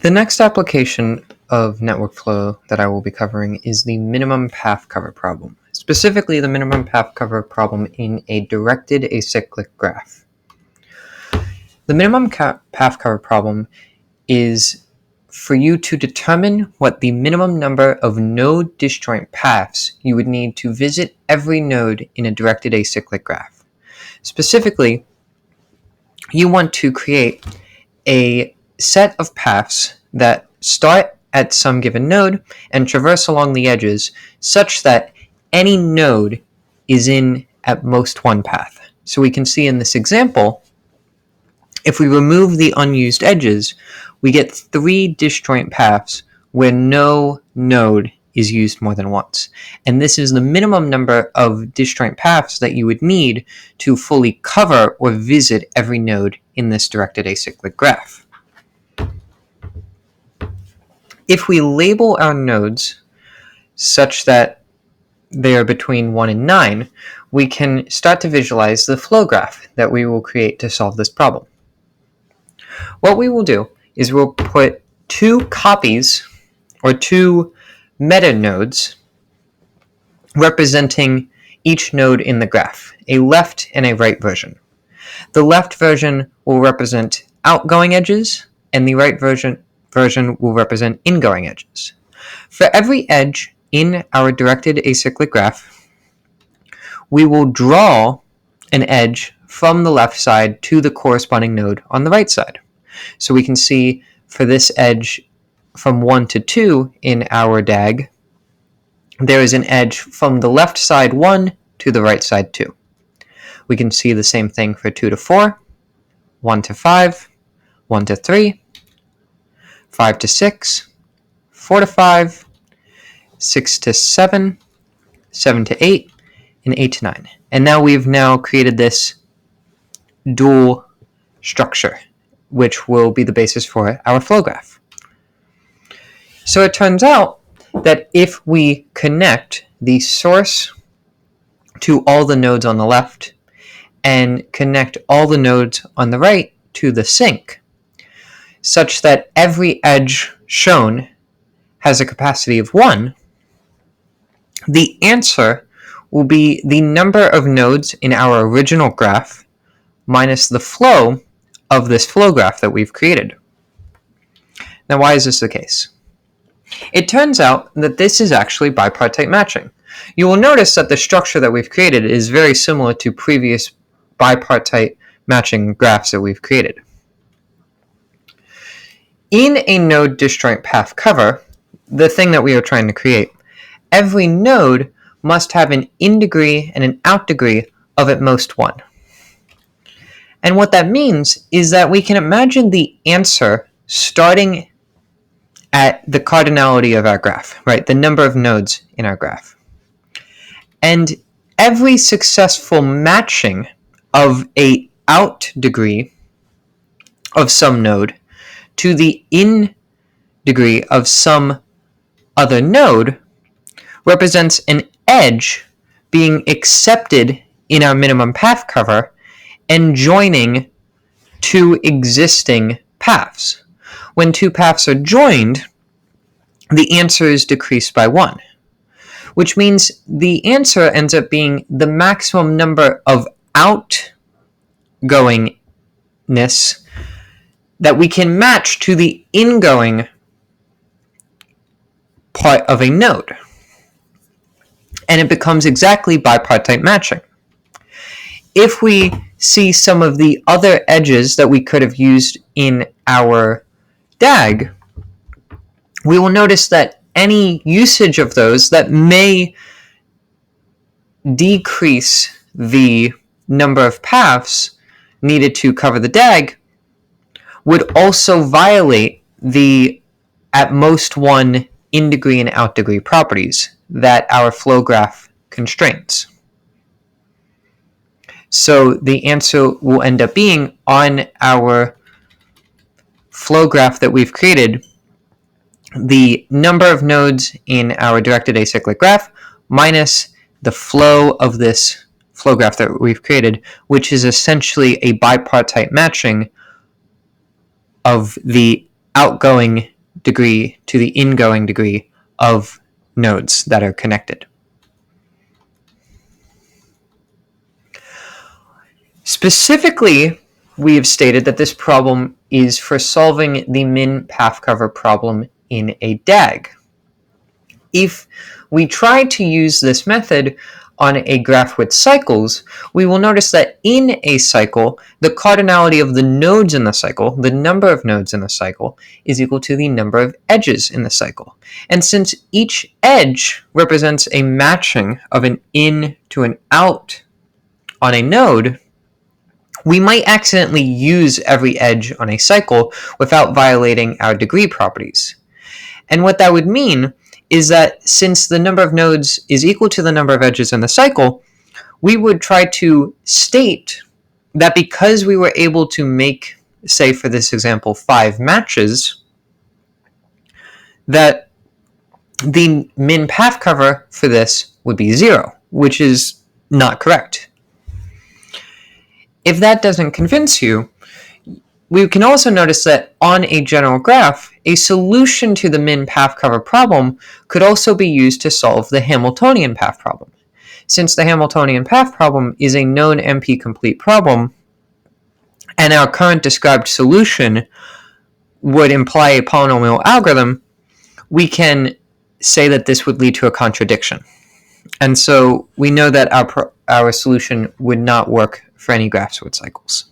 The next application of network flow that I will be covering is the minimum path cover problem, specifically the minimum path cover problem in a directed acyclic graph. The minimum path cover problem is for you to determine what the minimum number of node disjoint paths you would need to visit every node in a directed acyclic graph. Specifically, you want to create a set of paths that start at some given node and traverse along the edges such that any node is in at most one path. So we can see in this example, if we remove the unused edges, we get 3 disjoint paths where no node is used more than once. And this is the minimum number of disjoint paths that you would need to fully cover or visit every node in this directed acyclic graph. If we label our nodes such that they are between 1 and 9, we can start to visualize the flow graph that we will create to solve this problem. What we will do is we'll put 2 copies or 2 meta nodes representing each node in the graph, a left and a right version. The left version will represent outgoing edges, and the right version will represent ingoing edges. For every edge in our directed acyclic graph, we will draw an edge from the left side to the corresponding node on the right side. So we can see for this edge from 1 to 2 in our DAG, there is an edge from the left side 1 to the right side 2. We can see the same thing for 2 to 4, 1 to 5, 1 to 3, 5 to 6, 4 to 5, 6 to 7, 7 to 8, and 8 to 9. And now we've created this dual structure, which will be the basis for our flow graph. So it turns out that if we connect the source to all the nodes on the left and connect all the nodes on the right to the sink, such that every edge shown has a capacity of 1, the answer will be the number of nodes in our original graph minus the flow of this flow graph that we've created. Now, why is this the case? It turns out that this is actually bipartite matching. You will notice that the structure that we've created is very similar to previous bipartite matching graphs that we've created. In a node disjoint path cover, the thing that we are trying to create, every node must have an in degree and an out degree of at most 1. And what that means is that we can imagine the answer starting at the cardinality of our graph, right? The number of nodes in our graph. And every successful matching of a out degree of some node to the in degree of some other node represents an edge being accepted in our minimum path cover and joining 2 existing paths. When 2 paths are joined, the answer is decreased by 1, which means the answer ends up being the maximum number of outgoingness that we can match to the ingoing part of a node. And it becomes exactly bipartite matching. If we see some of the other edges that we could have used in our DAG, we will notice that any usage of those that may decrease the number of paths needed to cover the DAG would also violate the at most 1 in degree and out degree properties that our flow graph constrains. So the answer will end up being on our flow graph that we've created, the number of nodes in our directed acyclic graph minus the flow of this flow graph that we've created, which is essentially a bipartite matching of the outgoing degree to the ingoing degree of nodes that are connected. Specifically, we have stated that this problem is for solving the min path cover problem in a DAG. If we try to use this method on a graph with cycles, we will notice that in a cycle, the cardinality of the nodes in the cycle, the number of nodes in the cycle, is equal to the number of edges in the cycle. And since each edge represents a matching of an in to an out on a node, we might accidentally use every edge on a cycle without violating our degree properties. And what that would mean is that since the number of nodes is equal to the number of edges in the cycle, we would try to state that because we were able to make, say for this example, 5 matches, that the min path cover for this would be 0, which is not correct. If that doesn't convince you, we can also notice that on a general graph, a solution to the min path cover problem could also be used to solve the Hamiltonian path problem. Since the Hamiltonian path problem is a known NP-complete problem, and our current described solution would imply a polynomial algorithm, we can say that this would lead to a contradiction. And so we know that our solution would not work for any graphs with cycles.